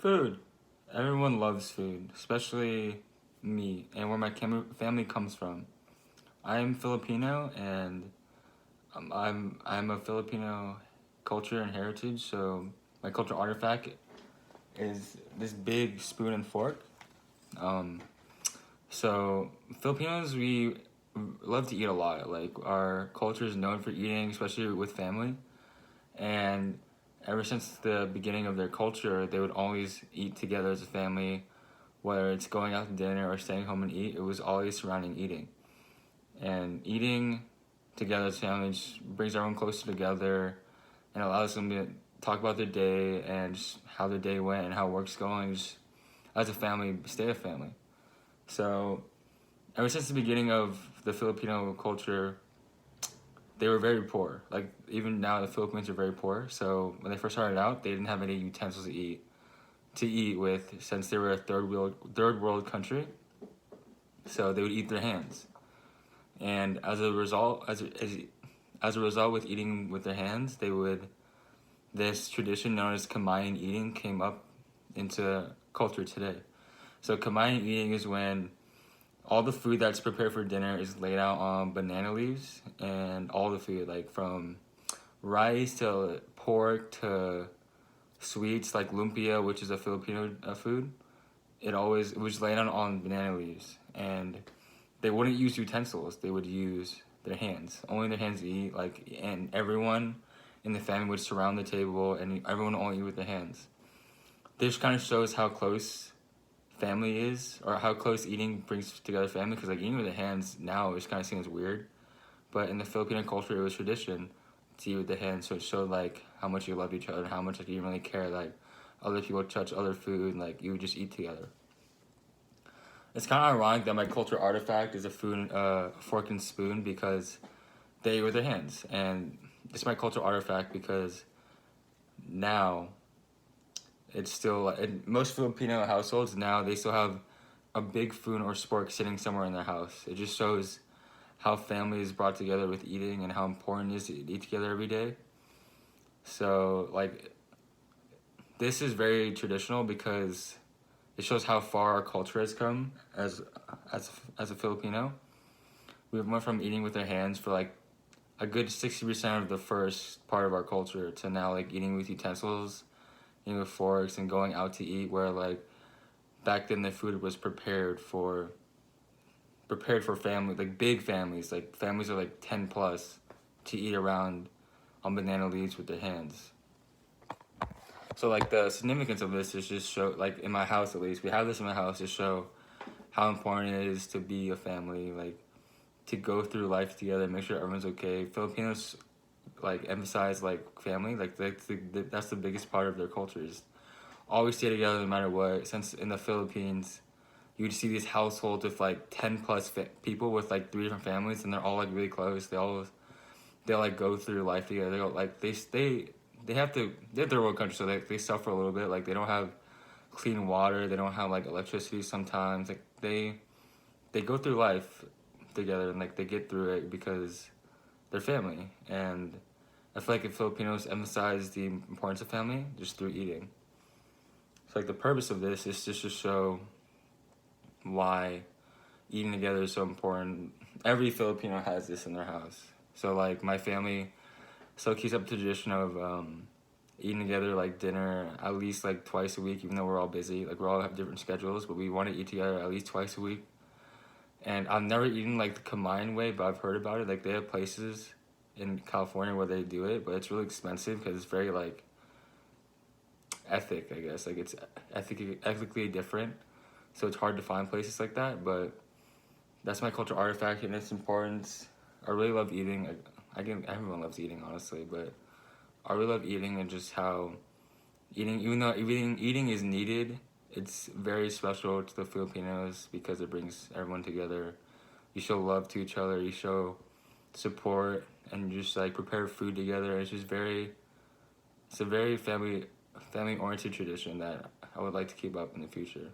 Food. Everyone loves food, especially me and where my family comes from. I'm Filipino and I'm a Filipino culture and heritage. So my cultural artifact is this big spoon and fork. Um, so Filipinos, we love to eat a lot. Like our culture is known for eating, especially with family. And ever since the beginning of their culture, they would always eat together as a family, whether it's going out to dinner or staying home and eat. It was always surrounding eating, and eating together as families brings everyone closer together and allows them to talk about their day and just how their day went and how work's going. Just as a family, stay a family. So ever since the beginning of the Filipino culture, they were very poor. Like even now, the Philippines are very poor. So when they first started out, they didn't have any utensils to eat with, since they were a third world country. So they would eat their hands, and as a result, with eating with their hands, they would this tradition known as kamayan eating came up into culture today. So kamayan eating is when all the food that's prepared for dinner is laid out on banana leaves, and all the food, like from rice to pork to sweets like lumpia, which is a Filipino food. It was laid out on banana leaves, and they wouldn't use utensils. They would use their hands. Only their hands to eat. Like, and everyone in the family would surround the table, and everyone would only eat with their hands. This kind of shows how close family is, or how close eating brings together family. Because like eating with the hands now, it kind of seems weird, but in the Filipino culture, it was tradition to eat with the hands. So it showed like how much you loved each other, and how much like you didn't really care like other people touch other food, and like you would just eat together. It's kind of ironic that my cultural artifact is a food, fork and spoon, because they ate with their hands, and it's my cultural artifact because now it's still in most Filipino households now they still have a big spoon or spork sitting somewhere in their house. It just shows how family is brought together with eating and how important it is to eat together every day. So like this is very traditional because it shows how far our culture has come as a Filipino. We went from eating with our hands for like a good 60% of the first part of our culture to now like eating with utensils, eating with forks, and going out to eat, where like back then the food was prepared for family, like big families, like families are like 10 plus, to eat around on banana leaves with their hands. So like the significance of this is just show, like in my house at least, we have this in my house to show how important it is to be a family, like to go through life together, make sure everyone's okay. Filipinos like emphasize like family, like that's the biggest part of their cultures. Always stay together no matter what. Since in the Philippines, you'd see these households with like 10 plus people with like three different families, and they're all like really close. They like go through life together. They go, like they have their own country, so they suffer a little bit. Like they don't have clean water. They don't have like electricity sometimes. Like they go through life together, and like they get through it because they're family. And I feel like if Filipinos emphasize the importance of family just through eating. So like the purpose of this is just to show why eating together is so important. Every Filipino has this in their house. So like my family still keeps up the tradition of eating together, like dinner at least like twice a week, even though we're all busy. Like we all have different schedules, but we want to eat together at least twice a week. And I've never eaten like the combined way, but I've heard about it. Like they have places in California where they do it, but it's really expensive because it's very like ethic, I guess. Like it's ethically different, so it's hard to find places like that. But that's my cultural artifact and its importance. I really love eating. Everyone loves eating, honestly, but I really love eating, and just how eating, even though eating is needed, it's very special to the Filipinos because it brings everyone together. You show love to each other. You show support, and you just like prepare food together. It's a very family oriented tradition that I would like to keep up in the future.